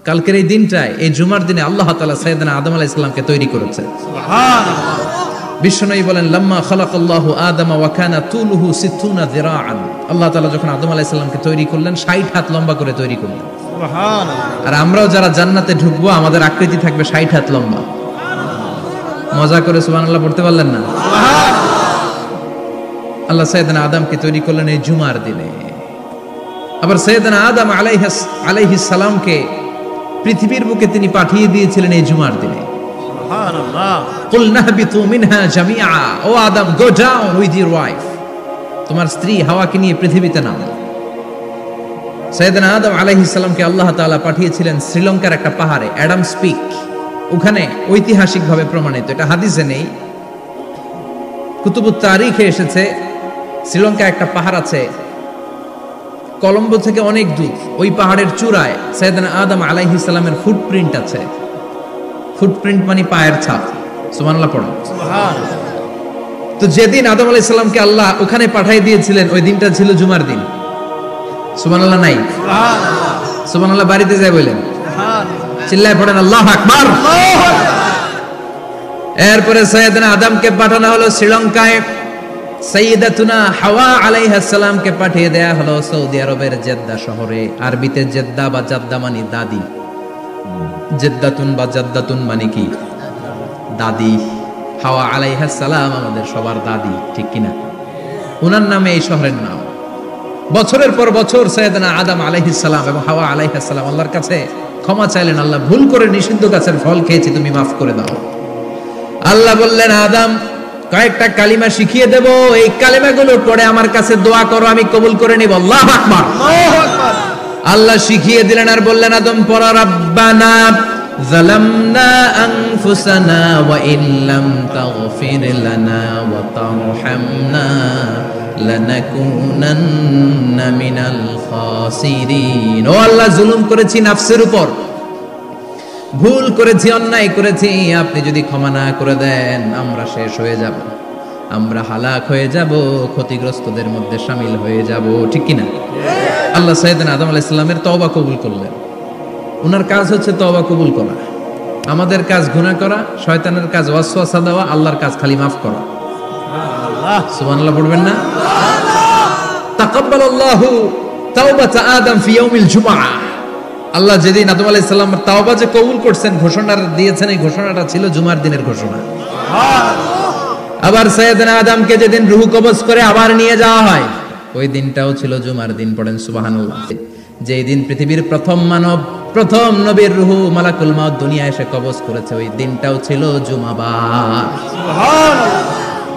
কালকের এই দিনটায়, এই জুমার দিনে আল্লাহ তাআলা সাইয়েদনা আদম আলাইহিস সালামকে তৈরি করেছে। সুবহানাল্লাহ। বিশ্বনবী বলেন, লাম্মা খালাকাল্লাহু আদামা ওয়া কানা তুলুহু 60 যিরাআন। আল্লাহ তাআলা যখন আদম আলাইহিস সালামকে তৈরি করলেন 60 হাত লম্বা করে তৈরি করলেন। সুবহানাল্লাহ। আর আমরাও যারা জান্নাতে ঢুকবো আমাদের আকৃতি থাকবে 60 হাত লম্বা। মজা করে সুবহানাল্লাহ পড়তে পারলেন না? সুবহানাল্লাহ। আল্লাহ সাইয়েদনা আদমকে তৈরি করলেন এই জুমার দিনে। আবার সাইয়েদনা আদম আলাইহিস সালামকে পৃথিবীর বুকে তিনি পাঠিয়ে দিয়েছিলেন এই জুমার দিনে। সুবহানাল্লাহ। কুল নাহবিতু মিনহা জামিআ, ও Adam, go down with your wife, তোমার স্ত্রী হাওয়াকে নিয়ে পৃথিবীতে নামো। সাইয়েদনা আদম আলাইহিস সালামকে আল্লাহ তাআলা পাঠিয়েছিলেন শ্রীলঙ্কার একটা পাহাড়ে, অ্যাডামস পিক। ওখানে ঐতিহাসিকভাবে প্রমাণিত, এটা হাদিসে নেই, কুতুবুত তারিখে এসেছে। শ্রীলঙ্কায় একটা পাহাড় আছে, কলম্বো থেকে অনেক দূর। ওই পাহাড়ের চূড়ায় সাইয়েদনা আদম আলাইহিস সালামের ফুটপ্রিন্ট আছে। ফুটপ্রিন্ট মানে পায়ের ছাপ। সুবহানাল্লাহ পড়ো। সুবহানাল্লাহ। তো যেদিন আদম আলাইহিস সালামকে আল্লাহ ওখানে পাঠিয়ে দিয়েছিলেন ওই দিনটা ছিল জুমার দিন। সুবহানাল্লাহ নাই? সুবহানাল্লাহ। সুবহানাল্লাহ বাড়িতে যাই বলেন। সুবহানাল্লাহ। চিল্লায় পড়েন আল্লাহু আকবার। আল্লাহু আকবার। এরপরে সাইয়েদনা আদমকে পাঠানো হলো শ্রীলঙ্কায়। সাইয়্যিদাতুনা হাওয়া আলাইহিস সালামকে পাঠিয়ে দেয়া হলো সৌদি আরবের জেদ্দা শহরে। আরবিতে জেদ্দা বা জাদ্দা মানে দাদি। জেদ্দাতুন বা জাদ্দাতুন মানে কি? দাদি। হাওয়া আলাইহিস সালাম আমাদের সবার দাদি, ঠিক কিনা? ওনার নামে এই শহরের নাম। বছরের পর বছর সাইয়েদনা আদম আলাইহিস সালাম এবং হাওয়া আলাইহিস সালাম আল্লাহর কাছে ক্ষমা চাইলেন, আল্লাহ ভুল করে নিষিদ্ধ গাছের ফল খেয়েছি, তুমি মাফ করে দাও। আল্লাহ বললেন, আদম, কয়েকটা কালিমা শিখিয়ে দেব, এই কালিমাগুলো পড়ে আমার কাছে দোয়া করো, আমি কবুল করে নিব। আল্লাহু আকবার। আল্লাহু আকবার। আল্লাহ শিখিয়ে দিলেন আর বললেন, আদম পড়ো, রাব্বানা যালামনা আনফুসানা ওয়া ইল্লাম তাগফির লানা ওয়া তারহামনা লানাকুনান্না মিনাল খাসিরিন। ও আল্লাহ, জুলুম করেছি নাফসের উপর, ভুল করেছি, অন্যায় করেছি, আপনি যদি ক্ষমা না করে দেন আমরা শেষ হয়ে যাব, আমরা হালাক হয়ে যাব, ক্ষতিগ্রস্তদের মধ্যে শামিল হয়ে যাব, ঠিক কিনা? আল্লাহ সাইয়েদনা আদম আলাইহিস সালামের তওবা কবুল করলেন। ওনার কাজ হচ্ছে তওবা কবুল করা, আমাদের কাজ গুনাহ করা, শয়তানের কাজ ওয়াসওয়াসা দেওয়া, আল্লাহর কাজ খালি মাফ করা। সুবহানাল্লাহ পড়বেন না? তাকাব্বালাল্লাহু তাওবাতা আদম ফি ইয়াউমিল জুমআহ। আল্লাহ যেদিন আদম আলাইহিস সালামের তাওবা যে কবুল করছেন, ঘোষণা দিয়েছেন, এই ঘোষণাটা ছিল জুমার দিনের ঘোষণা। আবার সাইয়েদনা আদমকে যেদিন রূহ কবজ করে আবার নিয়ে যাওয়া হয়, ওই দিনটাও ছিল জুমার দিন। পড়েন সুবহানাল্লাহ। যেই দিন পৃথিবীর প্রথম মানব, প্রথম নবীর রূহ মালাকুল মাউত দুনিয়ায় এসে কবজ করেছে, ওই দিনটাও ছিল জুমাবার। সুবহানাল্লাহ।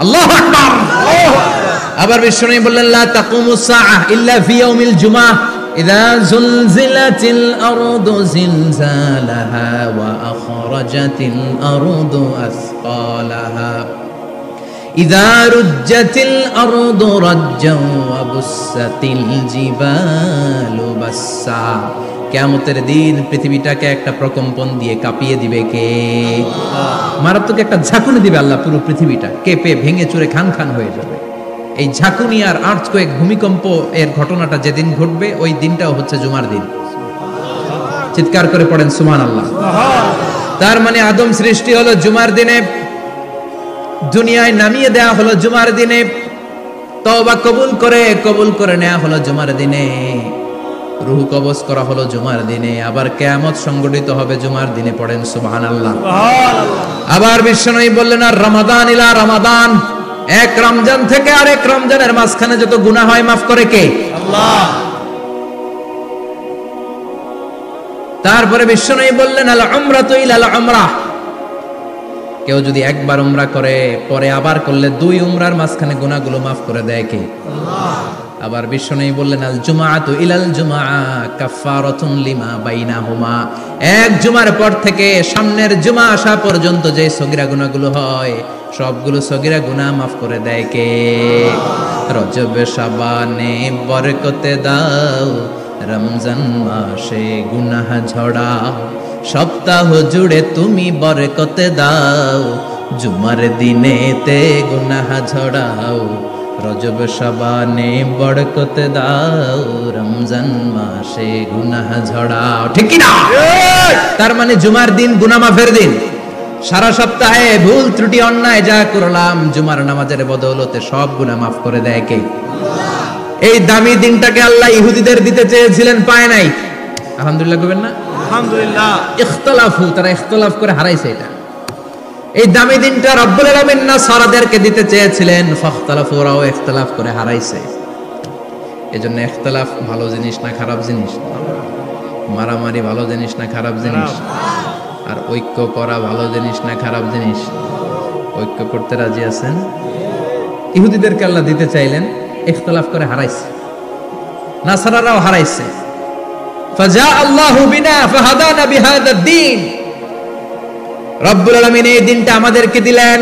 আল্লাহু আকবার। আল্লাহু আকবার। আবার বিশ্বনবী বললেন, লা তাকুমুস সাআহ ইল্লা ফি ইয়াউমিল জুমআহ ইযা যুলজিলাতিল আরদু জিলজালাহা ওয়া আখরাজাতিল আরদু আসকালাহা ইযা রুজ্জাতিল আরদু রাজ্জান ওয়া বুসাতিল জিবালু বাসসা। কিয়ামতের দিন পৃথিবীটাকে একটা প্রকম্পন দিয়ে কাঁপিয়ে দিবে কে? আল্লাহ। মারাত্মক একটা ঝাঁকুনি দিবে আল্লাহ, পুরো পৃথিবীটা কেঁপে ভেঙে চুরে খান খান হয়ে যাবে। এই ঝাঁকুনি আর আর্থকোয়েক, ভূমিকম্প এর ঘটনাটা যেদিন ঘটবে ওই দিনটাও হচ্ছে জুমার দিন। চিৎকার করে পড়েন সুবহানাল্লাহ। তার মানে আদম সৃষ্টি হলো জুমার দিনে, দুনিয়ায় নামিয়ে দেয়া হলো জুমার দিনে, তওবা কবুল করে নেওয়া হলো জুমার দিনে, রূহ কবজ করা হলো জুমার দিনে, আবার কিয়ামত সংগঠিত হবে জুমার দিনে। পড়েন সুবহানাল্লাহ। আবার বিশ্বনবী বললেন, আর রমাদান ইলা রমাদান, এক রমজান থেকে আরেক রমজানের মাঝখানে যত গুনাহ হয় মাফ করে কে? আল্লাহ। তারপরে বিশ্বনবী বললেন, আল উমরাতু ইলাল উমরাহ, কেউ যদি একবার উমরা করে পরে আবার করলে দুই উমরার মাঝখানে গুনাহগুলো মাফ করে দেয় কে? আল্লাহ। আবার বিশ্বনবী বললেন, আল জুমআতু ইলাল জুমআহ কাফফারাতুন লিমা বাইনাহুমা, এক জুমার পর থেকে সামনের জুমা আসা পর্যন্ত যে সগীরা গুনাহগুলো হয় সবগুলো সগীরা গুনাহ মাফ করে দেয় কে? রজব শাবানে বরকতে দাও, রমজান মাসে গুনাহ ঝড়াও, সপ্তাহ জুড়ে তুমি বরকতে দাও, জুমার দিনেতে গুনাহ ঝড়াও, রজব শাবানে বরকতে দাও, রমজান মাসে গুনাহ ঝড়াও, ঠিক কি না? তার মানে জুমার দিন গুনাহ মাফের দিন। সারা সপ্তাহে ভুল ত্রুটি অন্যায় যা করলাম জুমার নামাজের বদৌলতে সব গুনাহ মাফ করে দেয় কে? এই দামি দিনটাকে আল্লাহ ইহুদিদের দিতে চেয়েছিলেন, পায় নাই। আলহামদুলিল্লাহ কইবেন না? আলহামদুলিল্লাহ। ইখতিলাফু, তারা ইখতিলাফ করে হারাইছে এটা। এই দামি দিনটা রব্বুল আলামিন নাসারাদেরকে দিতে চেয়েছিলেন, ফাখতালাফু, ওরাও ইখতিলাফ করে হারাইছে। এজন্য ইখতিলাফ ভালো জিনিস না খারাপ জিনিস? মারামারি ভালো জিনিস না খারাপ জিনিস? আর ঐক্য করা ভালো জিনিস না খারাপ জিনিস? ঐক্য করতে রাজি আছেন? ইহুদিদেরকে আল্লাহ দিতে চাইলেন, ইখতিলাফ করে হারাইছে। নাসারারাও হারাইছে। ফাজা আল্লাহু বিনা ফাহাদানা বিহাদা দ্বীন। রব্বুল আলামিন এই দিনটা আমাদেরকে দিলেন,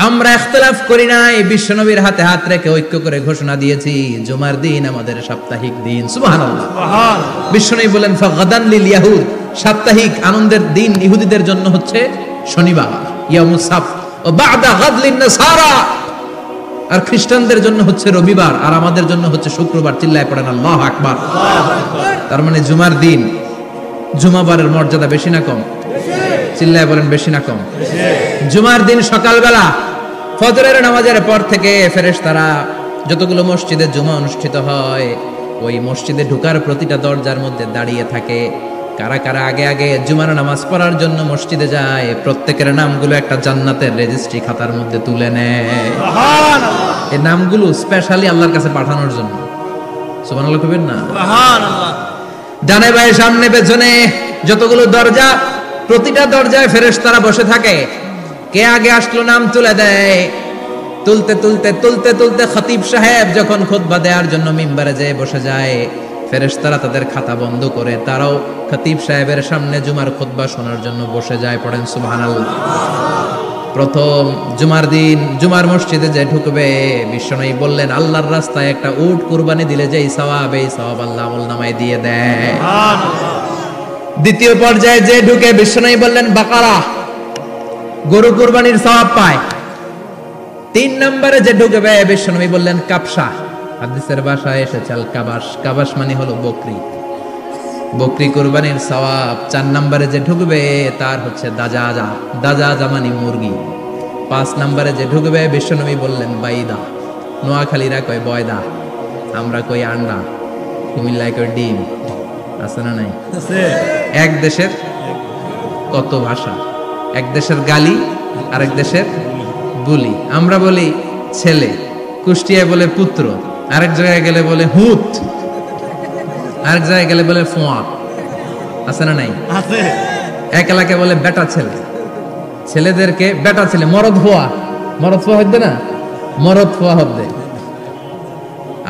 আমরা ইখতিলাফ করি নাই, বিশ্বনবীর হাতে হাত রেখে ঐক্য করে ঘোষণা দিয়েছি জুমার দিন আমাদের সাপ্তাহিক দিন। সুবহানাল্লাহ। বিশ্বনবী বলেন ফাগাদান লিল ইয়াহুদ, সাপ্তাহিক আনন্দের দিন ইহুদিদের জন্য হচ্ছে শনিবার, ইয়ামুস সাবত, ও বাদা গাদ লিন নাসারা, আর খ্রিস্টানদের জন্য হচ্ছে রবিবার, আর আমাদের জন্য হচ্ছে শুক্রবার। চিল্লায় পড়েন আল্লাহু আকবার। তার মানে জুমার দিন, জুমাবারের মর্যাদা বেশি না কম? চিল্লায় বলেন বেশি না কম? জুমার দিন সকালবেলা ফজরের নামাজের পর থেকে ফেরেশতারা যতগুলো মসজিদে জুমা অনুষ্ঠিত হয় ওই মসজিদে ঢোকার প্রতিটা দরজার মধ্যে দাঁড়িয়ে থাকে। কারা কারা আগে আগে জুমার নামাজ পড়ার জন্য মসজিদে যায়, প্রত্যেকের নামগুলো একটা জান্নাতের রেজিস্ট্রি খাতার মধ্যে তুলে নেয়। সুবহানাল্লাহ। এই নামগুলো স্পেশালি আল্লাহর কাছে পাঠানোর জন্য। সুবহানাল্লাহ কইবেন না? সুবহানাল্লাহ। ডানে বায়ে সামনে পেছনে যতগুলো দরজা, প্রতিটা দরজায় ফেরেশতারা বসে থাকে। কে আগে আসলো নাম তুলে দেয়। তুলতে তুলতে তুলতে তুলতে খতিব সাহেব যখন খুতবা দেওয়ার জন্য মিম্বারে যেয়ে বসে যায়, ফেরেশতারা তাদের খাতা বন্ধ করে তারাও খতিব সাহেবের সামনে জুমার খুতবা শোনার জন্য বসে যায়। পড়েন সুবহানাল্লাহ। প্রথম জুমার দিন জুমার মসজিদে যে ঢুকবে, বিশ্বনবী বললেন আল্লাহর রাস্তায় একটা উট কুরবানি দিলে যেই সওয়াব, এই সওয়াব আল্লাহ আমলনামায় দিয়ে দেয়। দ্বিতীয় পর্যায়ে যে ঢুকে, বিশ্বনবী বললেন বাকারা, গরু কুরবানির সওয়াব পায়। তিন নম্বরে যে ঢুকবে, বিশ্বনবী বললেন কাবসা, হাদিসের ভাষায় এসেছে আল কাবাস, কাবাস মানে হলো বকরি, বকরি কুরবানির সওয়াব। চার নম্বরে যে ঢুকবে তার হচ্ছে দাজাজা, দাজাজা মানে মুরগি। পাঁচ নম্বরে যে ঢুকবে, বিশ্বনবী বললেন বাইদা, নোয়াখালীরা কয় বয়দা, আমরা কই আন্ডা, কুমিল্লায় কই ডিম। আছে না নাই? এক দেশের কত ভাষা, এক দেশের গালি আরেক দেশের বুলি। আমরা বলি ছেলে, কুষ্টিয়ায় বলে পুত্র, আরেক জায়গায় গেলে বলে হুত, আরেক জায়গায় গেলে বলে ফোয়া। আছে না নাই? আছে। এক এলাকায় বলে বেটা ছেলে, ছেলেদেরকে বেটা ছেলে। মরদ ফোয়া, মরদ ফোয়া হইতে না, মরদ ফোয়া হবে।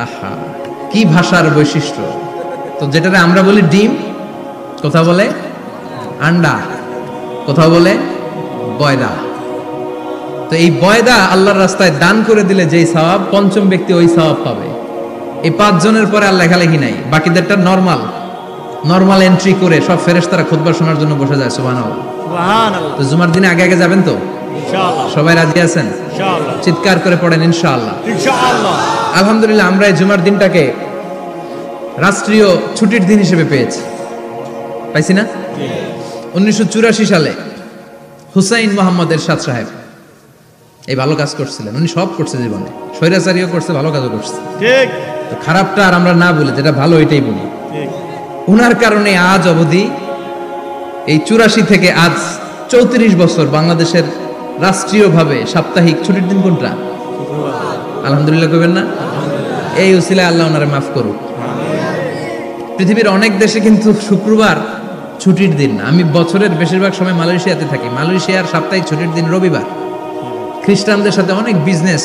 আহা, কি ভাষার বৈশিষ্ট্য। তো যেটা আমরা বলি ডিম, কোথাও বলে আন্ডা, কোথাও বলে বয়দা। তো এই বয়দা আল্লাহর রাস্তায় দান করে দিলে যেই সওয়াব, পঞ্চম ব্যক্তি ওই সওয়াব পাবে। এই 5 জনের পরে আর লেখালেখি নাই, বাকিদেরটা নরমাল এন্ট্রি করে সব ফেরেশতারা খুতবা শোনার জন্য বসে যায়। সুবহানাল্লাহ। সুবহানাল্লাহ। তো জুমার দিনে আগে আগে যাবেন তো? ইনশাআল্লাহ। সবাই রাজি আছেন? ইনশাআল্লাহ। চিৎকার করে পড়েন ইনশাআল্লাহ। ইনশাআল্লাহ। আলহামদুলিল্লাহ, আমরা এই জুমার দিনটাকে রাষ্ট্রীয় ছুটির দিন হিসেবে পেয়েছি, পাইছি না? 1984 সালে হুসাইন মোহাম্মদ এরশাদ সাহেব এই ভালো কাজ করছিলেন। উনি সব করছে জীবনে, স্বৈরাচারীও করছে, ভালো কাজও করছে। ঠিক। তো খারাপটা আর আমরা না বলি, যেটা ভালো এটাই বলি। ঠিক। উনার কারণে আজ অবধি এই 84 থেকে আজ 34 বছর বাংলাদেশের রাষ্ট্রীয়ভাবে সাপ্তাহিক ছুটির দিন কোনটা? আলহামদুলিল্লাহ কইবেন না? এই উসিলায় আল্লাহ ওনারে মাফ করুক। পৃথিবীর অনেক দেশে কিন্তু শুক্রবার ছুটির দিন না। আমি বছরের বেশিরভাগ সময় মালয়েশিয়াতে থাকি। মালয়েশিয়ার সাপ্তাহিক ছুটির দিন রবিবার। খ্রিস্টানদের সাথে অনেক বিজনেস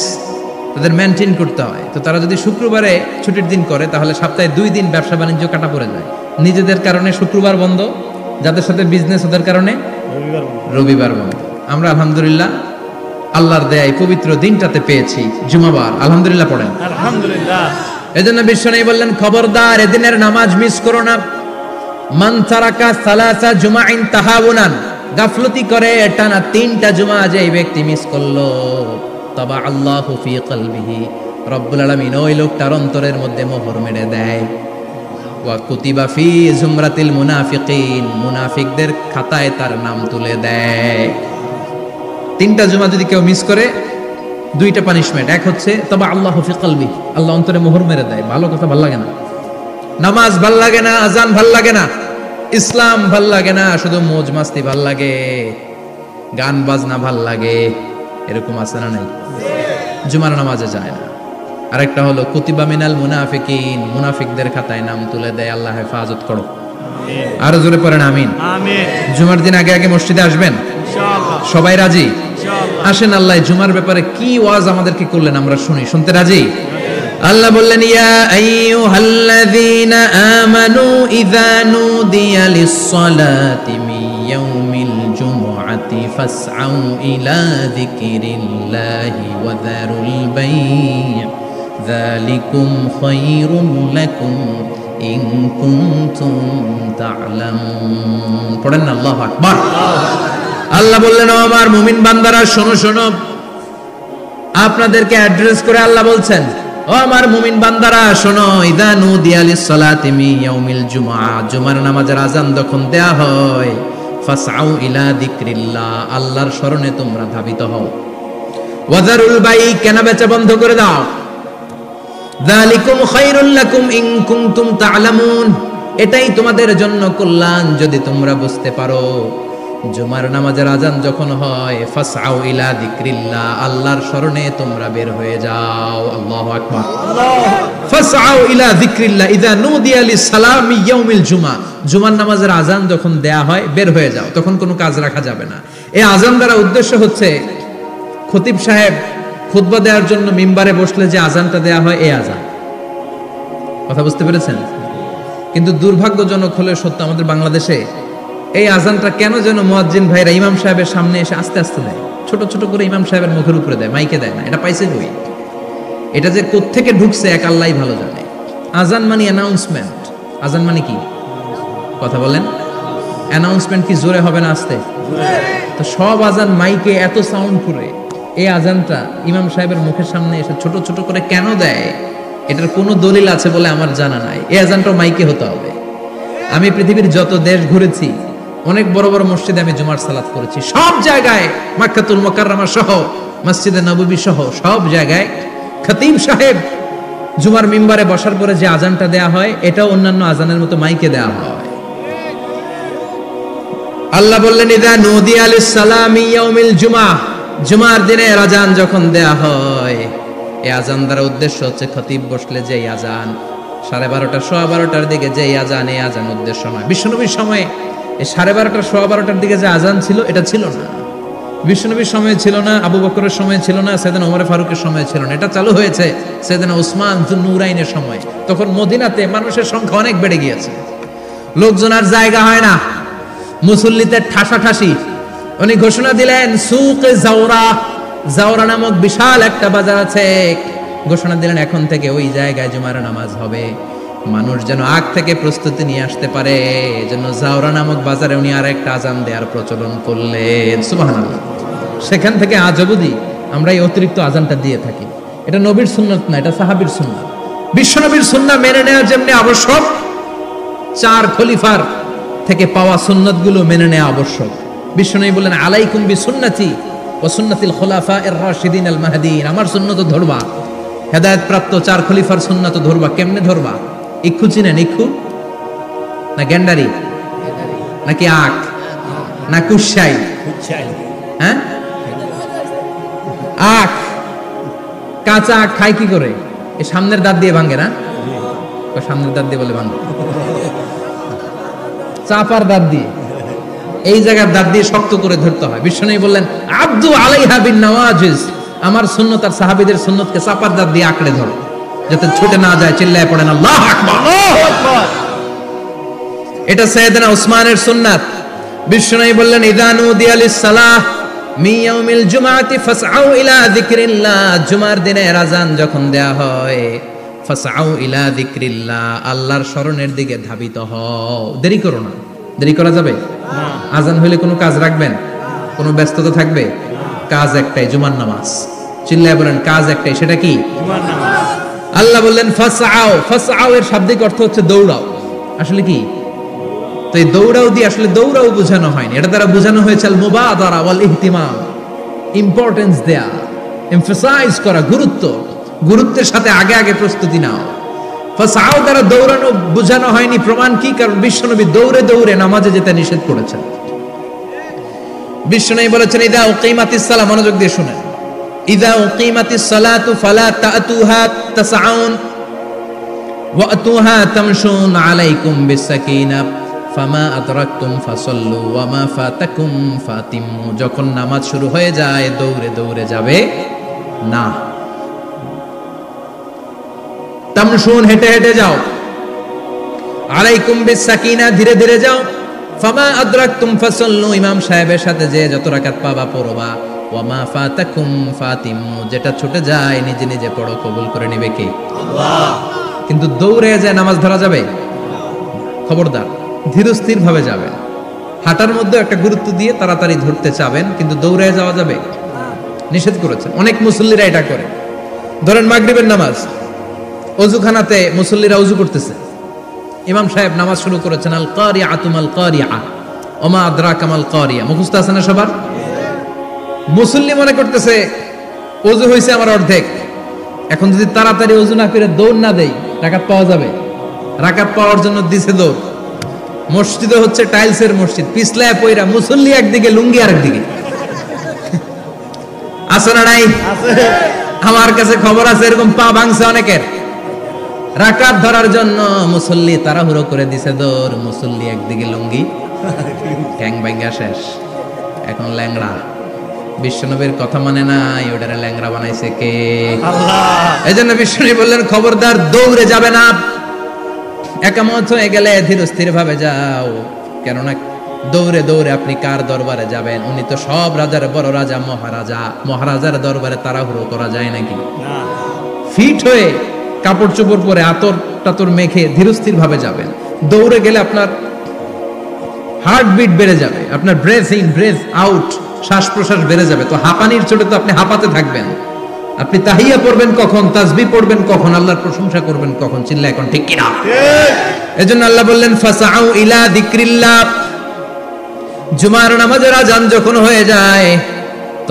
তাদের মেনটেন করতে হয়। তো তারা যদি শুক্রবারে ছুটির দিন করে তাহলে সপ্তাহে 2 দিন ব্যবসা বাণিজ্য কাটা পড়ে যায়। নিজেদের কারণে শুক্রবার বন্ধ, যাদের সাথে বিজনেস ওদের কারণে রবিবার বন্ধ। আমরা আলহামদুলিল্লাহ আল্লাহর দয়ায় পবিত্র দিনটাতে পেয়েছি জুমাবার। আলহামদুলিল্লাহ পড়েন আলহামদুলিল্লাহ। এজন্য বিশ্বনবী বললেন খবরদার এদিনের নামাজ মিস করো না। মান তারাকা সালাসা জুমাইন তাহাউনান, গাফলতি করে টানা 3টা জুমা যে ব্যক্তি মিস করলো, তাবা আল্লাহু ফি কলবিহি, রব্বুল আলামিন ওই লোকটার অন্তরের মধ্যে মোহর মেরে দেয়। ওয়া কুতিবা ফি জুমরাতিল মুনাফিকিন, মুনাফিকদের খাতায় তার নাম তুলে দেয়। 3টা জুমা যদি কেউ মিস করে 2টা পানিশমেন্ট। এক হচ্ছে তবা আল্লাহু ফি কলবি, আল্লাহ অন্তরে মোহর মেরে দেয়। ভালো কথা ভাল লাগে না, নামাজ ভাল লাগে না, আজান ভাল লাগে না, ইসলাম ভাল লাগে না, শুধু মौज মাস্তি ভাল লাগে, গান বাজনা ভাল লাগে, এরকম আছে না নাই? জুমার নামাজে যায় না। আরেকটা হলো কুতিবা মিনাল মুনাফিকিন, মুনাফিকদের খাতায় নাম তুলে দেয়। আল্লাহ হেফাজত করো। আরো জোরে পড়েন আমিন। আমিন। জুমার দিন আগে আগে মসজিদে আসবেন ইনশাআল্লাহ। সবাই রাজি? ইনশাআল্লাহ। আসেন, আল্লাহ জুমার ব্যাপারে কি ওয়াজ আমাদেরকে করলেন আমরা শুনি। শুনতে রাজি? আল্লাহ বললেন ইয়া আইয়ুহাল্লাযীনা আমানু ইযা নুদিয়া লিস-সালাতি মিন ইয়াউমিল জুমআতি ফাসআউ ইলা যিকরিল্লাহি ওয়া যারুল বাই', যালিকুম খায়রুল লাকুম ইন কুনতুম তা'লামুন। পড়েন না আল্লাহু আকবার। আল্লাহ বললেন ও আমার মুমিন বান্দারা শোনো শোনো, আপনাদেরকে অ্যাড্রেস করে আল্লাহ বলছেন ও আমার মুমিন বান্দারা শোনো, ইযা নুদিয়া লিস-সালাতি মিন ইয়াউমিল জুমআ, জুমার নামাজের আযান যখন দেয়া হয়, ফাসআউ ইলা যিকরিল্লাহ, আল্লাহর স্মরণে তোমরা ধাবিত হও। ওয়া যারুল বাই', কেনা বেচা বন্ধ করে দাও। যালিকুম খায়রুল লাকুম ইন কুনতুম তা'লামুন, এটাই তোমাদের জন্য কল্যাণ যদি তোমরা বুঝতে পারো। জুমার নামাজের আযান যখন হয়, ফাসআউ ইলা যিকরিল্লাহ, আল্লাহর স্মরণে তোমরা বের হয়ে যাও। আল্লাহু আকবার। ফাসআউ ইলা যিকরিল্লাহ ইযা নুদিয়া লিস-সালামি ইয়াউমিল জুমআ, জুমার নামাজের আযান যখন দেয়া হয় বের হয়ে যাও, তখন কোনো কাজ রাখা যাবে না। এই আযান দ্বারা উদ্দেশ্য হচ্ছে খতিব সাহেব খুতবা দেওয়ার জন্য মিম্বারে বসলে যে আযানটা দেয়া হয়, এই আযান। কথা বুঝতে পেরেছেন? কিন্তু দুর্ভাগ্যজনক হলে সত্য, আমাদের বাংলাদেশে এই আযানটা কেন যেন মুয়াজ্জিন ভাইরা ইমাম সাহেবের সামনে এসে আস্তে আস্তে দেয়, ছোট ছোট করে ইমাম সাহেবের মুখের উপরে দেয়, মাইকে দেয় না। এটা পাইছে কই? এটা যে কোত্থেকে ঢুকছে এক আল্লাহই ভালো জানে। আযান মানে অ্যানাউন্সমেন্ট। আযান মানে কি? কথা বলেন। অ্যানাউন্সমেন্ট কি জোরে হবে না আস্তে? তো সব আযান মাইকে এত সাউন্ড করে, এই আযানটা ইমাম সাহেবের মুখের সামনে এসে ছোট ছোট করে কেন দেয়? এটার কোনো দলিল আছে বলে আমার জানা নাই। এই আযানটাও মাইকে হতে হবে। আমি পৃথিবীর যত দেশ ঘুরেছি, অনেক বড় বড় মসজিদে আমি জুমার সালাত করেছি, সব জায়গায় মক্কাতুল মুকাররমা সহ মসজিদে নববী সহ সব জায়গায় খতিব সাহেব জুমার মিম্বারে বসার পরে যে আযানটা দেয়া হয়, এটাও অন্যান্য আযানের মতো মাইকে দেয়া হয়। আল্লাহ বললেন ইযা নুদিয়া লিস-সালামি ইয়াউমিল জুমআ, জুমার দিনে আযান যখন দেয়া হয়, এই আযান দ্বারা উদ্দেশ্য হচ্ছে খতিব বসলে যে আযান 12:30 12:15 দিকে যে আযান, এই আযান উদ্দেশ্য নয়। বিশ্বনবীর সময় এই 12:30 12:15 দিকে যে আযান ছিল, এটা ছিল না। বিশ্বনবীর সময় ছিল না, আবু বকরের সময় ছিল না, সাইয়েদনা ওমর ফারুকের সময় ছিল না। এটা চালু হয়েছে সাইয়েদনা উসমান যুন্নুরাইনের সময়। তখন মদিনাতে মানুষের সংখ্যা অনেক বেড়ে গিয়েছে, লোকজন আর জায়গা হয় না, মুসল্লিতে ঠাসাঠাসি। উনি ঘোষণা দিলেন সুকে জাওরা, জাওরা নামক বিশাল একটা বাজার আছে, ঘোষণা দিলেন এখন থেকে ওই জায়গায় জুমার নামাজ হবে। মানুষ যেন আগ থেকে প্রস্তুতি নিয়ে আসতে পারে, এজন্য জাওরা নামক বাজারে উনি আর একটা আযান দেওয়ার প্রচলন করলেন। সুবহানাল্লাহ। সেখান থেকে আজ অবধি আমরা এই অতিরিক্ত আযানটা দিয়ে থাকি। এটা নবীর সুন্নাত না, এটা সাহাবীর সুন্নাত। বিশ্বনবীর সুন্নাহ মেনে নেওয়া যেমনি আবশ্যক, 4 খলিফার থেকে পাওয়া সুন্নাতগুলো মেনে নেওয়া আবশ্যক। বিশ্বনবী বলেন আলাইকুম বিসুন্নতি ওয়া সুন্নাতিল খুলাফায়ে রাশিদিন আল মাহদিয়িন, আমার সুন্নাত ধরবা, হেদায়েত প্রাপ্ত 4 খলিফার সুন্নাত ধরবা। কেমনে ধরবা? ইক্ষু চিনেন? ইক্ষু না গেন্ডারি নাকি আখ না কুশাই? হ্যাঁ, আখ। কাঁচা আখ খায় কি করে? এই সামনের দাঁত দিয়ে ভাঙে না? সামনের দাঁত দিয়ে বলে ভাঙে, চাপার দাঁত দিয়ে, এই জায়গার দাঁত দিয়ে শক্ত করে ধরতে হয়। বিশ্বনবী বললেন আব্দু আলাইহা বিন নওয়াজিজ, আমার সুন্নাত আর সাহাবীদের সুন্নাতকে চাপার দাঁত দিয়ে আঁকড়ে ধরো, যাতে ছুটে না যায়। চিল্লায় পড়েন আল্লাহু আকবার। এটা সাইয়েদনা উসমানের সুন্নাত। বিশ্বনবী বললেন ইযা নুদিয়া লিস-সালাহ মিন ইয়াউমিল জুমআতি ফাসআউ ইলা যিকরিল্লাহ, জুমার দিনে আযান যখন দেয়া হয়, ফাসআউ ইলা যিকরিল্লাহ, আল্লাহর স্মরণের দিকে ধাবিত হও। দেরি করো না। দেরি করা যাবে না। আযান হইলে কোনো কাজ রাখবেন? কোনো ব্যস্ততা থাকবে? কাজ একটাই, জুমার নামাজ। চিল্লায় বলেন কাজ একটাই, সেটা কি? জুমার নামাজ। আল্লাহ বললেন ফাসআউ, ফাসআউ এর শাব্দিক অর্থ হচ্ছে দৌড়াও। আসলে কি? তো এই দৌড়াও দিয়ে আসলে দৌড়াও বোঝানো হয়নি, এটা দ্বারা বোঝানো হয়েছে আল মুবাদারা ওয়াল ইহতিমাম, ইম্পর্টেন্স দেয়া, এমফাসাইজ করা, গুরুত্বের সাথে আগে আগে প্রস্তুতি নাও। ফাসাও দ্বারা দৌড়ানো বোঝানো হয়নি, প্রমাণ কি? কারণ বিশ্বনবী দৌড়ে দৌড়ে নামাজে যেতে নিষেধ করেছেন। বিশ্বনবী বলেছেন ইদা উকিমাতিস সালাহ, মনোযোগ দিয়ে শুনেন, ইদা উকিমাতিস সালাতু ফালা তাতুহা তাসআউন ওয়া আতুহা তামশুন আলাইকুম বিসাকিনাহ ফামা আদরাকতুম ফাসাল্লু ওয়া মা ফাতাকুম ফাতিমু। যখন নামাজ শুরু হয়ে যায় দৌড়ে দৌড়ে যাবে না, তামশুন হেঁটে হেঁটে যাও, আলাইকুম বিসাকিনা ধীরে ধীরে যাও, ফামা আদরাকতুম ফাসাল্লু ইমাম সাহেবের সাথে যে যত রাকাত পাবা পড়বা, ওয়া মা ফাতাকুম ফাতিমু যেটা ছুটে যায় নিজে নিজে পড়ো, কবুল করে নেবে কে? আল্লাহ। কিন্তু দৌড়ে যায় নামাজ ধরা যাবে? খবরদার, ধীরস্থির ভাবে যাবেন। হাঁটার মধ্যে একটা গুরুত্ব দিয়ে তাড়াতাড়ি ধরতে চাবেন, কিন্তু দৌড়ে যাওয়া যাবে? নিষেধ করেছেন। অনেক মুসল্লিরা এটা করে। ধরেন মাগরিবের নামাজ, অজুখানাতে মুসল্লিরা ওযু করতেছে, ইমাম সাহেব নামাজ শুরু করেছেন আল কারিআতু মাল কারিআ ওমা আদরাকা মাল কারিআ, মুখস্থ আছে না সবার? মুসল্লি মনে করতেছে ওযু হইছে আমার অর্ধেক, এখন যদি তাড়াতাড়ি ওযু না করে দৌড় না দেই রাকাত পাওয়া যাবে? রাকাত পাওয়ার জন্য দিছে দৌড়। মসজিদে হচ্ছে টাইলসের মসজিদ, পিছলায় পয়রা মুসল্লি একদিকে, লুঙ্গি আরেকদিকে। আছে না নাই? আমার কাছে খবর আছে এরকম পা ভাঙছে অনেকের। রাকাত ধরার জন্য মুসল্লি তাড়াহুড়ো করে দিছে দৌড়, মুসল্লি একদিকে লুঙ্গি, ট্যাং ভাঙা শেষ, এখন ল্যাংড়া। বিশ্বনবীর কথা মানে নাই, ওটারে ল্যাংড়া বানাইছে কে? আল্লাহ। এজন্য বিশ্বনবী বললেন খবরদার দৌড়ে যাবে না, একামত হয়ে গেলে ধীরস্থির ভাবে যাও। কেননা দৌড়ে দৌড়ে আপনি কার দরবারে যাবেন? উনি তো সব রাজার বড় রাজা, মহারাজা। মহারাজার দরবারে তাড়াহুড়ো করা যায় নাকি? ফিট হয়ে কাপড় চোপড় পরে আতর টাতর মেখে ধীরস্থির ভাবে যাবেন। দৌড়ে গেলে আপনার হার্টবিট বেড়ে যাবে, আপনার ব্রেথ ইন ব্রেথ আউট, শ্বাস প্রশ্বাস বেড়ে যাবে। তো হাঁপানির চোটে তো আপনি হাঁপাতে থাকবেন। আপনি তাহিয়া পড়বেন কখন, তাসবিহ পড়বেন কখন, আল্লাহর প্রশংসা করবেন কখন? চিল্লা এখন ঠিক কিনা? এজন্য আল্লাহ বললেন ফাসাউ ইলা যিকরিল্লাহ, জুমার নামাজের আযান যখন হয়ে যায়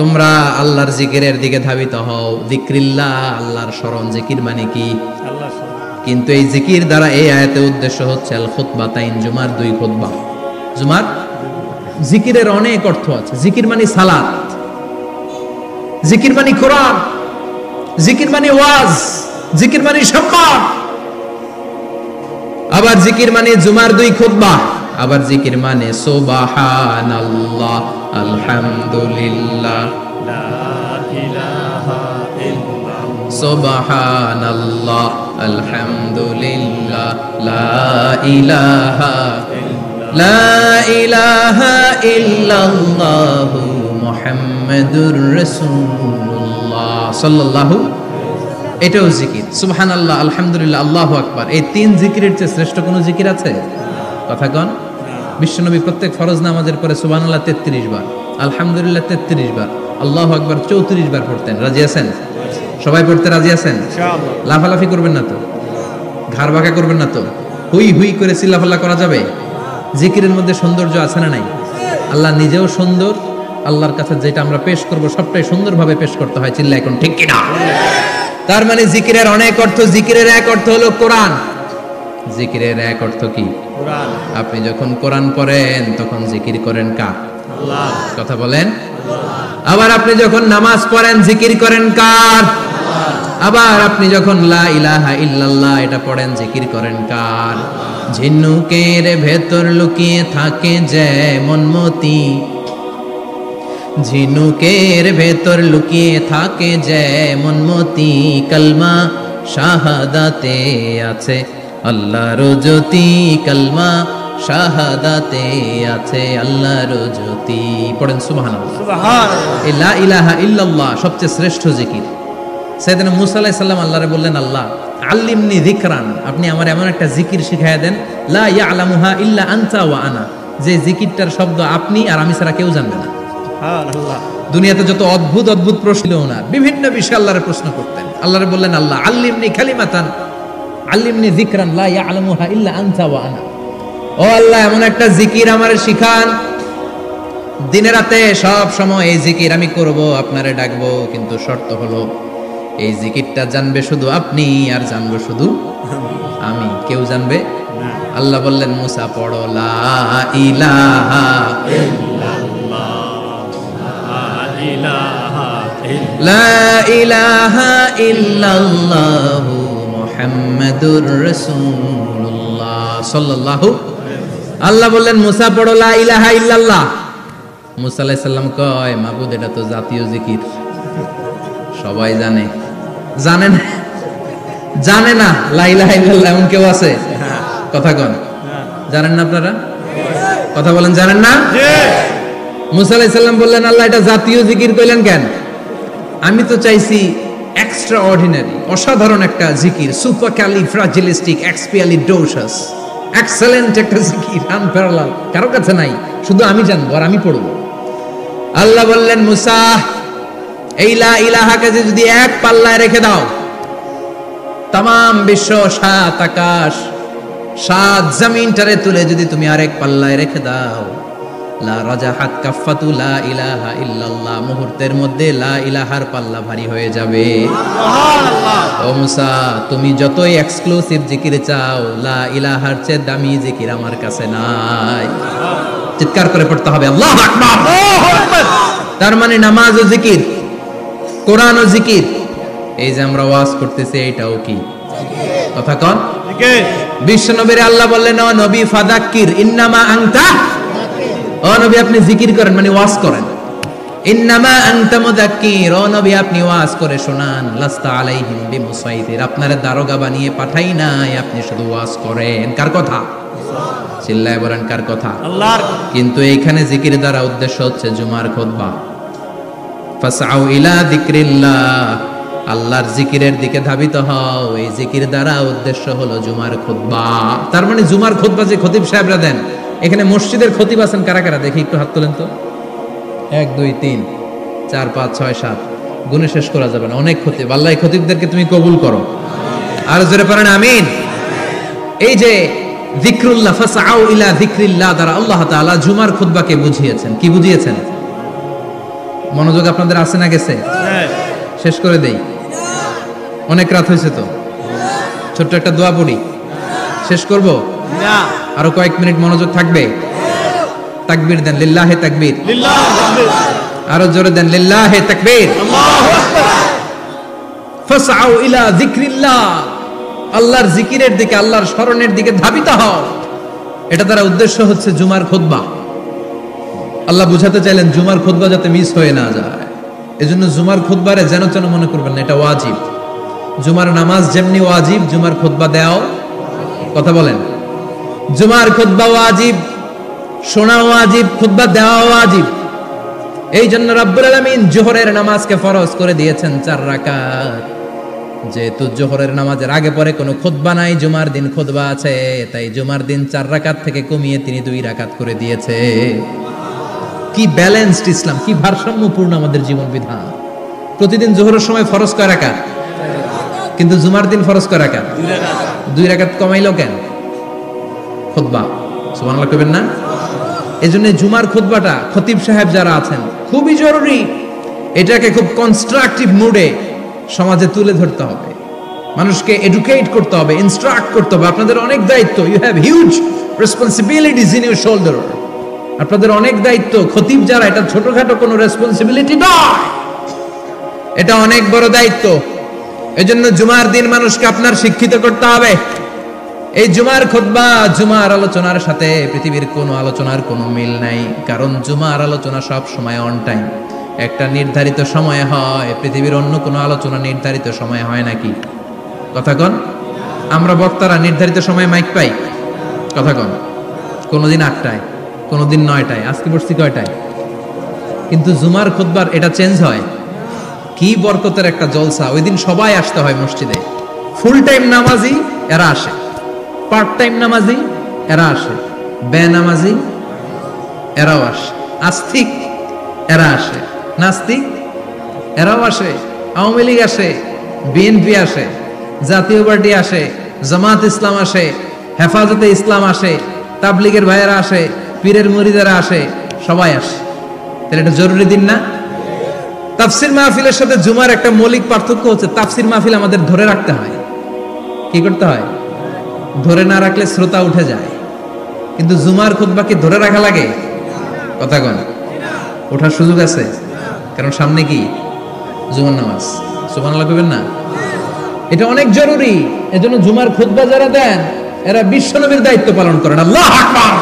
তোমরা আল্লাহর জিকিরের দিকে ধাবিত হও। যিকরিল্লাহ, আল্লাহর স্মরণ। জিকির মানে কি? আল্লাহর স্মরণ। কিন্তু এই জিকির দ্বারা এই আয়াতের উদ্দেশ্য হচ্ছে আল খুতবাতাইন, জুমার দুই খুতবা। জুমার জিকিরের অনেক অর্থ আছে। জিকির মানে সালাত, জিকির মানে কোরআন, জিকির মানে ওয়াজ, জিকির মানে সম্মান। আবার জিকির মানে জুমার দুই খুতবা, আবার জিকির মানে সুবহানাল্লাহ, আলহামদুলিল্লাহ, লা ইলাহা ইল্লাল্লাহ, সুবহানাল্লাহ, আলহামদুলিল্লাহ, লা ইলাহা ইল্লাল্লাহ, লা ইলাহা ইল্লাল্লাহ, মুহাম্মাদুর রাসূলুল্লাহ সাল্লাল্লাহু। এটাও জিকির। সুবহানাল্লাহ, আলহামদুলিল্লাহ, আল্লাহু আকবার। এই তিন জিকিরের চেয়ে শ্রেষ্ঠ কোনো জিকির আছে? কথা কন। বিশ্বনবী প্রত্যেক ফরজ নামাজের পরে সুবহানাল্লাহ 33 বার, আলহামদুলিল্লাহ 33 বার, আল্লাহু আকবার 34 বার পড়তেন। রাজি আছেন? সবাই পড়তে রাজি আছেন? ইনশাআল্লাহ। লাফালাফি করবেন না তো, ঘাড় বাঁকা করবেন না তো, হুই হুই করে চিল্লাফাল্লা করা যাবে? জিকিরের মধ্যে সৌন্দর্য আছে না নাই? আল্লাহ নিজেও সুন্দর, আল্লাহর কাছে যেটা আমরা পেশ করব সবটাই সুন্দরভাবে পেশ করতে হয়। চিল্লা এখন ঠিক কিনা? তার মানে জিকিরের অনেক অর্থ। জিকিরের এক অর্থ হলো কোরআন। জিকিরের এক অর্থ কি? কোরআন। আপনি যখন কোরআন পড়েন তখন জিকির করেন কার? আল্লাহ। কথা বলেন। আবার আপনি যখন নামাজ পড়েন জিকির করেন কার? আল্লাহ। আবার আপনি যখন লা ইলাহা ইল্লাল্লাহ এটা পড়েন জিকির করেন কার? ঝিনুকের ভেতর লুকিয়ে থাকে যেমন মতি, ঝিনুকের ভেতর লুকিয়ে থাকে যেমন মতি, কালমা শাহাদাতে আছে আল্লাহর জ্যোতি, কালমা শাহাদাতে আছে আল্লাহর জ্যোতি। পড়েন সুবহানাল্লাহ। সুবহানাল্লাহ। এই লা ইলাহা ইল্লাল্লাহ সবচেয়ে শ্রেষ্ঠ জিকির। সাইয়েদনা মুসা আলাইহিস সালাম আল্লাহরে বললেন, আল্লাহ আল্লিমনি যিকরান, আপনি আমার এমন একটা জিকির শিখায়া দেন, লা ইয়ালামুহা ইল্লা আনতা ওয়া আনা, যে জিকিরটার শব্দ আপনি আর আমি ছাড়া কেউ জানবে না। সুবহানাল্লাহ। দুনিয়াতে যত অদ্ভুত অদ্ভুত প্রশ্ন ওনার, বিভিন্ন বিষয়ে আল্লাহরে প্রশ্ন করতেন। আল্লাহরে বললেন, আল্লাহ আল্লিমনি কালিমাতান, আল্লিমনি যিকরান লা ইয়ালামুহা ইল্লা আনতা ওয়া আনা, ও আল্লাহ এমন একটা জিকির আমারে শিখান, দিনে রাতে সব সময় এই জিকির আমি করব, আপনারে ডাকবো, কিন্তু শর্ত হলো এই জিকিরটা জানবে শুধু আপনি আর জানবো শুধু আমি, কেউ জানবে না। আল্লাহ বললেন মুসা পড়ো লা ইলাহা লা ইলাহা ইল্লাল্লাহু মুহাম্মাদুর রাসূলুল্লাহ সাল্লাল্লাহু। আল্লাহ বললেন মুসা পড়ো লা ইলাহা ইল্লাল্লাহ। মুসা আলাইহিস সালাম কয় মাবুদ এটা তো জাতীয় জিকির, সবাই জানে। জানেন জানে না লা ইলাহা ইল্লাল্লাহ এমন কেউ আছে? কথা কন, জানেন না আপনারা? কথা বলেন, জানেন না? মুসা আলাইহিস সালাম বললেন আল্লাহ এটা জাতীয় জিকির কইলেন কেন? আমি তো চাইছি এক্সট্রা অর্ডিনারি, অসাধারণ একটা জিকির, সুপারক্যালিফ্রাজিলিস্টিক এক্সপিয়ালিডোসাস, এক্সেলেন্ট একটা জিকির, আনপ্যারালাল, কারো কাছে নাই, শুধু আমি জানবো আর আমি পড়বো। আল্লাহ বললেন মুসা এই লা ইলাহাকে যদি এক পাল্লায় রেখে দাও, তামাম বিশ্ব, সাত আকাশ, সাত জমিনটারে তুলে যদি তুমি আরেক পাল্লায় রেখে দাও, লা রাজাহাত কাফাতু লা ইলাহা ইল্লাল্লাহ, মুহূর্তের মধ্যে লা ইলাহার পাল্লা ভারী হয়ে যাবে। ও মুসা তুমি যতই এক্সক্লুসিভ জিকির চাও, লা ইলাহার চেয়ে দামি জিকির আমার কাছে নাই। চিৎকার করে পড়তে হবে আল্লাহু আকবার। তার মানে নামাজ ও জিকির, কোরআন ও জিকির, এই যে আমরা ওয়াজ করতেছি এটাও কি কথা কন? বিশ্ব নবীর আল্লাহ বললেন ও নবী ফাদাক্কির ইন্নামা আনতা, ও নবী আপনি জিকির করেন মানে ওয়াজ করেন। ইন্নামা আনতা মুযাক্কির, ও নবী আপনি ওয়াজ করে শোনান। লাস্তা আলাইহিম বিমুসাইতির, আপনারে দারোগা বানিয়ে পাঠাই নাই, আপনি শুধু ওয়াজ করেন। কার কথা? চিল্লায় বলেন কার কথা? আল্লাহর। কিন্তু এইখানে জিকির দ্বারা উদ্দেশ্য হচ্ছে জুমার খুতবা। ফাসআউ ইলা যিকরিল্লাহ, আল্লাহর জিকিরের দিকে ধাবিত হও, এই জিকির দ্বারা উদ্দেশ্য হলো জুমার খুতবা। তার মানে জুমার খুতবা যে খতিব সাহেবরা দেন, এখানে মসজিদের খতিব আছেন কারা কারা দেখি একটু হাত তোলেন তো। 1 2 3 4 5 6 7 গুণে শেষ করা যাবে না, অনেক খতিব। আল্লাহ এই খতিবদেরকে তুমি কবুল করো, আর জোরে পড়েন আমিন। এই যে যিকরুল্লাহ, ফাসআউ ইলা যিকরিল্লাহ দ্বারা আল্লাহ তাআলা জুমার খুতবাকে বুঝিয়েছেন। কি বুঝিয়েছেন? মনোযোগ আপনাদের আছে না গেছে? শেষ করে দেই, অনেক রাত হয়েছে তো। ছোট্ট একটা দোয়া পড়ি, শেষ করব। আরো কয়েক মিনিট মনোযোগ থাকবে। তাকবীর দেন, লিল্লাহে তাকবীর। আরো জোরে দেন, লিল্লাহে তাকবীর। ফাসআউ ইলা যিকরিল্লাহ, আল্লাহর জিকিরের দিকে, আল্লাহর স্মরণের দিকে ধাবিত হও। এটা দ্বারা উদ্দেশ্য হচ্ছে জুমার খুতবা। আল্লাহ বুঝাতে চাইলেন জুমার খুতবা যাতে মিস হয়ে না যায়, এজন্য জুমার খুতবারে যেন যেন মনে করবেন না, এটা ওয়াজিব। জুমার নামাজ যেমনি ওয়াজিব, জুমার খুতবা দেওয়াও, কথা বলেন, জুমার খুতবা ওয়াজিব, শোনা ওয়াজিব, খুতবা দেওয়া ওয়াজিব। এই জন্য রব্বুল আলামিন জোহরের নামাজকে ফরজ করে দিয়েছেন 4 রাকাত। যেহেতু জোহরের নামাজের আগে পরে কোনো খুতবা নাই, জুমার দিন খুতবা আছে, তাই জুমার দিন 4 রাকাত থেকে কমিয়ে তিনি 2 রাকাত করে দিয়েছে। কি ব্যালেন্সড ইসলাম, কি ভারসাম্যপূর্ণ আমাদের জীবন বিধান। প্রতিদিন জোহরের সময় ফরজ কয় রাকাত, কিন্তু জুমার দিন ফরজ কয় রাকাত? 2 রাকাত কমাইলো কেন? খুতবা, সুবহানাল্লাহ কইবেন না? এজন্য জুমার খুতবাটা খতিব সাহেব যারা আছেন খুবই জরুরি। এটাকে খুব কনস্ট্রাকটিভ মুডে সমাজে তুলে ধরতে হবে, মানুষকে এডুকেট করতে হবে, ইনস্ট্রাক্ট করতে হবে। আপনাদের অনেক দায়িত্ব, you have huge responsibilities in your shoulder. আপনাদের অনেক দায়িত্ব। খতিব যারা, এটা ছোটখাটো কোনো রেসপন্সিবিলিটি নয়, এটা অনেক বড় দায়িত্ব। এজন্য জুমার দিন মানুষকে আপনার শিক্ষিত করতে হবে। এই জুমার খুতবা, জুমার আলোচনার সাথে পৃথিবীর কোনো আলোচনার কোনো মিল নাই, কারণ জুমার আলোচনা সব সময় অন টাইম, একটা নির্ধারিত সময় হয়। পৃথিবীর অন্য কোনো আলোচনা নির্ধারিত সময় হয় নাকি? কথা কন। আমরা বক্তারা নির্ধারিত সময়ে মাইক পাই? কথা কন। কোনোদিন 8টায়, কোনোদিন 9টায়, আজকে বসছি কয়টায়? কিন্তু জুমার খুতবার এটা চেঞ্জ হয়। কি বরকতের একটা জলসা! ওই দিন সবাই আসতে হয় মসজিদে। ফুল টাইম নামাজি এরা আসে, পার্ট টাইম নামাজি এরা আসে, বেনামাজি এরাও আসে, আস্তিক এরা আসে, নাস্তিক এরাও আসে, আওয়ামী লীগ আসে, বিএনপি আসে, জাতীয় পার্টি আসে, জামাত ইসলাম আসে, হেফাজতে ইসলাম আসে, তাবলীগের ভাইয়েরা আসে, পীরের মুরিদেরা আসে, সবাই আসে। তাহলে এটা জরুরি দিন না? তাফসির মাহফিলের সাথে জুমার একটা মৌলিক পার্থক্য হচ্ছে, তাফসির মাহফিল আমাদের ধরে রাখতে হয়। কি করতে হয়? ধরে না রাখলে শ্রোতা উঠে যায়। কিন্তু জুমার খুতবা কি ধরে রাখা লাগে? কথা কন, ওঠার সুযোগ আছে? কারণ সামনে কি জুমার নামাজ। সুবহানাল্লাহ কইবেন না? এটা অনেক জরুরি। এজন্য জুমার খুতবা যারা দেন এরা বিশ্বনবীর দায়িত্ব পালন করেন। আল্লাহু আকবার।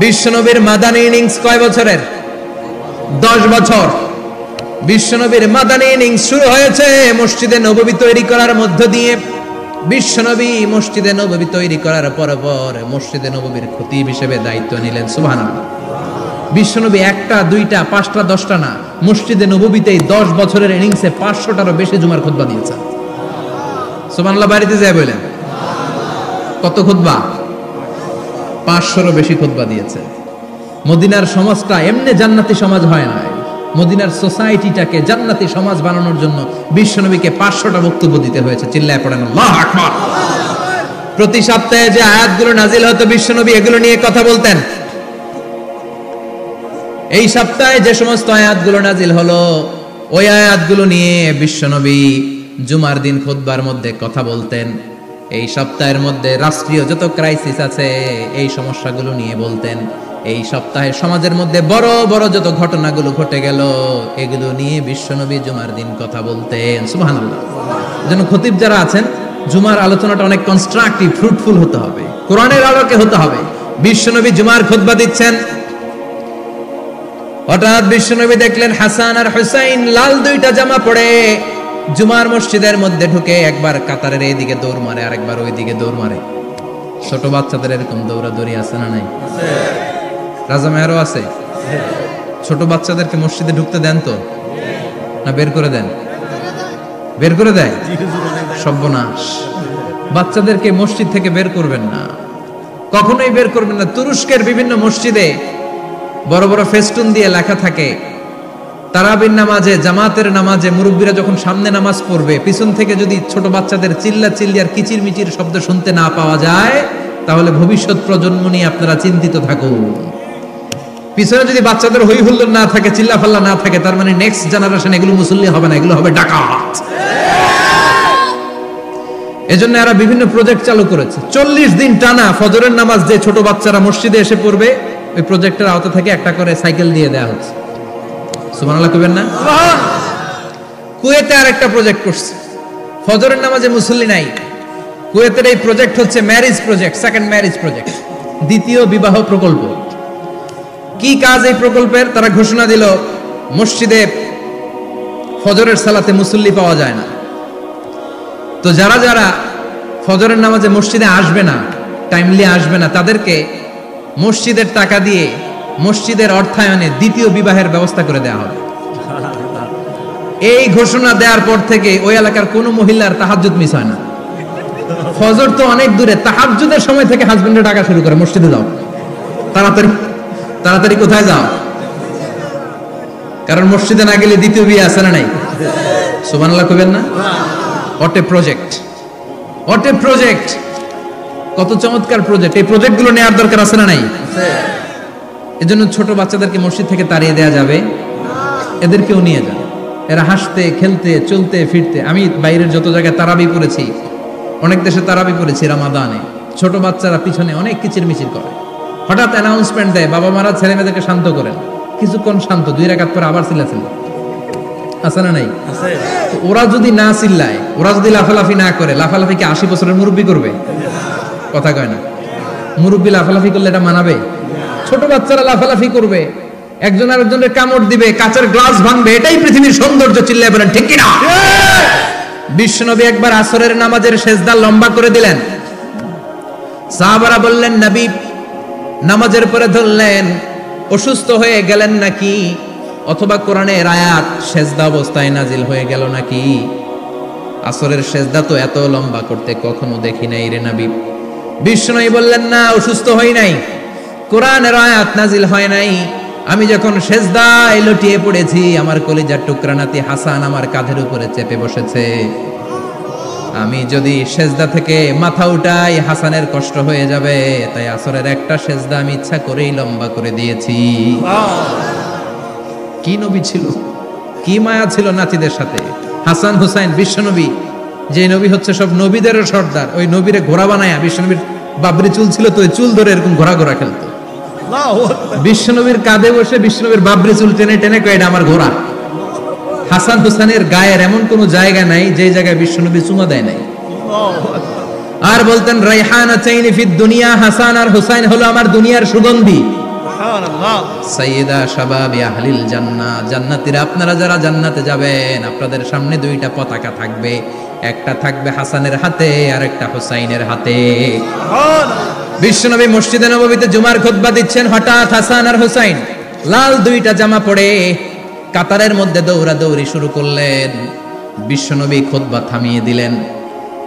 বিশ্বনবীর মাদানী ইনিংস কয় বছরের? 10 বছর। বিশ্বনবীর মাদানী ইনিংস শুরু হয়েছে মসজিদে নববী তৈরি করার মধ্য দিয়ে। বিশ্বনবী মসজিদে নববী তৈরি করার পর মসজিদে নববীর খতিব হিসেবে দায়িত্ব নিলেন। সুবহানাল্লাহ। বিশ্বনবী একটা, দুইটা, পাঁচটা, 10টা না, মসজিদে নববীতেই 10 বছরের ইনিংসে 500টারও বেশি জুমার খুতবা দিয়েছেন। সুবহানাল্লাহ। বাড়িতে যায় বলেন কত খুতবা? 500রও বেশি খুতবা দিয়েছে। মদিনার সমাজটা এমনি জান্নাতি সমাজ হয় না। মদিনার সোসাইটিটাকে জান্নাতি সমাজ বানানোর জন্য বিশ্বনবীকে 500টা বক্তব্য দিতে হয়েছে। চিল্লায় পড়েন আল্লাহু আকবার। প্রতি সপ্তাহে যে আয়াতগুলো নাজিল হতো বিশ্বনবী এগুলো নিয়ে কথা বলতেন। এই সপ্তাহে যে সমস্ত আয়াতগুলো নাজিল হলো ওই আয়াতগুলো নিয়ে বিশ্বনবী জুমার দিন খুতবার মধ্যে কথা বলতেন। এই সপ্তাহের মধ্যে রাষ্ট্রীয় যত ক্রাইসিস আছে এই সমস্যাগুলো নিয়ে বলতেন। এই সপ্তাহে সমাজের মধ্যে বড় বড় যত ঘটনাগুলো ঘটে গেল এগুলো নিয়ে বিশ্বনবী জুমার দিন কথা বলতেন। সুবহানাল্লাহ। যেন খতিব যারা আছেন জুমার আলোচনাটা অনেক কনস্ট্রাকটিভ, ফ্রুটফুল হতে হবে, কোরআনের আলোকে হতে হবে। বিশ্বনবী জুমার খুতবা দিচ্ছেন, হঠাৎ বিশ্বনবী দেখলেন হাসান আর হুসাইন লাল দুইটা জামা পরে জুমার মসজিদের মধ্যে ঢুকে একবার কাতারের এইদিকে দৌড় মারে, আরেকবার ওইদিকে দৌড় মারে। ছোট বাচ্চাদের এরকম দৌড়াদৌড়ি আছে না নাই? রাজা মেয়ারও আছে। ছোট বাচ্চাদেরকে মসজিদে ঢুকতে দেন তো না বের করে দেন? বের করে দেয়। সর্বনাশ। বাচ্চাদেরকে মসজিদ থেকে বের করবেন না, কখনোই বের করবেন না। তুরস্কের বিভিন্ন মসজিদে বড় বড় ফেস্টুন দিয়ে লেখা থাকে তারাবির নামাজে, জামাতের নামাজে মুরব্বীরা যখন সামনে নামাজ পড়বে পিছন থেকে যদি ছোট বাচ্চাদের চিল্লা চিল্লি আর কিচির মিচির শব্দ শুনতে না পাওয়া যায় তাহলে ভবিষ্যৎ প্রজন্ম নিয়ে আপনারা চিন্তিত থাকুন। পিছনে যদি বাচ্চাদের হই হুল্লোড় না থাকে, চিল্লা ফাল্লা না থাকে, তার মানে নেক্সট জেনারেশন এগুলো মুসল্লি হবে না, এগুলো হবে ডাকাত। এজন্য এরা বিভিন্ন প্রজেক্ট চালু করেছে। 40 দিন টানা ফজরের নামাজ যে ছোট বাচ্চারা মসজিদে এসে পড়বে ওই প্রজেক্টের আওতা থেকে একটা করে সাইকেল দিয়ে দেওয়া হচ্ছে। সুবহানাল্লাহ কইবেন না? কুয়েতে আরেকটা প্রজেক্ট করছে, ফজরের নামাজে মুসল্লি নাই। কুয়েতের এই প্রজেক্ট হচ্ছে marriage project, second marriage project, দ্বিতীয় বিবাহ প্রকল্প। কি কাজ এই প্রকল্পের? তারা ঘোষণা দিল মসজিদে ফজরের সালাতে মুসল্লি পাওয়া যায় না, তো যারা যারা ফজরের নামাজে মসজিদে আসবে না, টাইমলি আসবে না, তাদেরকে মসজিদের টাকা দিয়ে মসজিদের অর্থায়নে দ্বিতীয় বিবাহের ব্যবস্থা করে দেওয়া হবে। এই ঘোষণা দেওয়ার পর থেকে ওই এলাকার কোনো মহিলার তাহাজ্জুদ মিস হয় না। ফজর তো অনেক দূরে, তাহাজ্জুদের সময় থেকে হাজবেন্ডের ডাকা শুরু করে মসজিদে যাও, তাড়াতাড়ি তাড়াতাড়ি কোথায় যাও, কারণ মসজিদে না গেলে দ্বিতীয় বিয়ে আছে না নাই? সুবহানাল্লাহ কইবেন না? What a project, what a project, কত চমৎকার প্রজেক্ট। এই প্রজেক্টগুলো নেওয়ার দরকার আছে না নাই? এজন্য ছোট বাচ্চাদেরকে মসজিদ থেকে তাড়িয়ে দেওয়া যাবে, এদেরকেও নিয়ে যান। এরা হাসতে খেলতে চলতে ফিরতে, আমি বাইরের যত জায়গায় তারাবি পড়েছি, অনেক দেশে তারাবি পড়েছি রামাদানে, ছোট বাচ্চারা পিছনে অনেক কিচির মিচির করে, হঠাৎ অ্যানাউন্সমেন্ট দেয় বাবা মারা ছেলে মেয়েদেরকে শান্ত করেন, কিছুক্ষণ শান্ত, 2 রাকাত পরে আবার চিল্লাচিল্লি, আছে না নাই? ওরা যদি না চিল্লায়, ওরা যদি লাফালাফি না করে, লাফালাফি কি 80 বছরের মুরব্বী করবে? কথা কয় না। মুরব্বী লাফালাফি করলে এটা মানাবে? ছোট বাচ্চারা লাফালাফি করবে, একজন আরেকজনের কামড় দিবে, কাঁচের গ্লাস ভাঙবে, এটাই পৃথিবীর সৌন্দর্য। চিল্লায় বলেন ঠিক কিনা? বিশ্বনবী একবার আসরের নামাজের সেজদা লম্বা করে দিলেন, সাহাবারা বললেন নবী নামাজের পরে ধরলেন অসুস্থ হয়ে গেলেন নাকি, অথবা কোরআনের আয়াত সেজদা অবস্থায় নাজিল হয়ে গেল নাকি? আসরের সেজদা তো এত লম্বা করতে কখনো দেখি নাই রে নবী। বিশ্বনবী বললেন না, অসুস্থ হই নাই, কোরআনের আয়াত নাজিল হয় নাই, আমি যখন সেজদায় লুটিয়ে পড়েছি আমার কলিজার টুকরা নাতি হাসান আমার কাঁধের উপরে চেপে বসেছে। আমি যদি সেজদা থেকে মাথা উঠাই হাসানের কষ্ট হয়ে যাবে, তাই আসরের একটা সেজদা আমি ইচ্ছা করেই লম্বা করে দিয়েছি। কি নবী ছিল, কি মায়া ছিল নাতিদের সাথে। হাসান হুসাইন বিশ্বনবী, যে নবী হচ্ছে সব নবীদেরও সর্দার, ওই নবীরে ঘোড়া বানায়া, বিশ্বনবীর বাবরি চুল ছিল তো ওই চুল ধরে এরকম ঘোড়া ঘোড়া খেলতো। বিশ্বনবীর কাঁধে বসে বিশ্বনবীর বাবরি চুল টেনে টেনে কয় এটা আমার ঘোড়া। হাসান হুসাইনের গায়ের এমন কোন জায়গা নাই যে জায়গায় বিশ্বনবী চুমা দেয় নাই। আর বলতেন রাইহানাতাইনি ফিদ দুনিয়া, হাসান আর হুসাইন হলো আমার দুনিয়ার সুগন্ধি। সাইয়্যিদা শাবাবি আহলিল জান্নাহ, জান্নাতীরা আপনারা যারা জান্নাতে যাবেন আপনাদের সামনে দুইটা পতাকা থাকবে, একটা থাকবে হাসানের হাতে আর একটা হুসাইনের হাতে। বিশ্বনবী মসজিদে নববীতে জুমার খুতবা দিচ্ছেন, হঠাৎ হাসান আর হুসাইন লাল দুইটা জামা পরে কাতারের মধ্যে দৌড়াদৌড়ি শুরু করলেন। বিশ্বনবী খুতবা থামিয়ে দিলেন,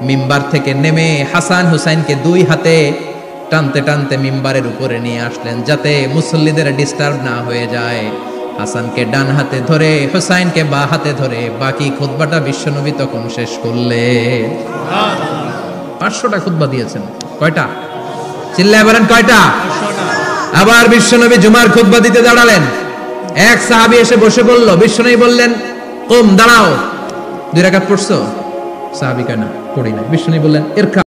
মিম্বার থেকে নেমে হাসান হুসাইনকে দুই হাতে টানতে টানতে মিম্বারের উপরে নিয়ে আসলেন যাতে মুসল্লিদের ডিস্টার্ব না হয়ে যায়। হাসানকে ডান হাতে ধরে হুসাইনকে বাঁ হাতে ধরে বাকি খুতবাটা বিশ্বনবী তখন শেষ করলেন। 500টা খুতবা দিয়েছেন। কয়টা? চিল্লায় বলেন কয়টা? আবার বিশ্বনবী জুমার খুতবা দিতে দাঁড়ালেন। এক সাহাবী এসে বসে বলল, বিশ্বনবী বললেন কুম, দাঁড়াও। 2 রাকাত পড়ছো? সাহাবী কয় না, পড়ি না। বিশ্বনবী বললেন ইরকা।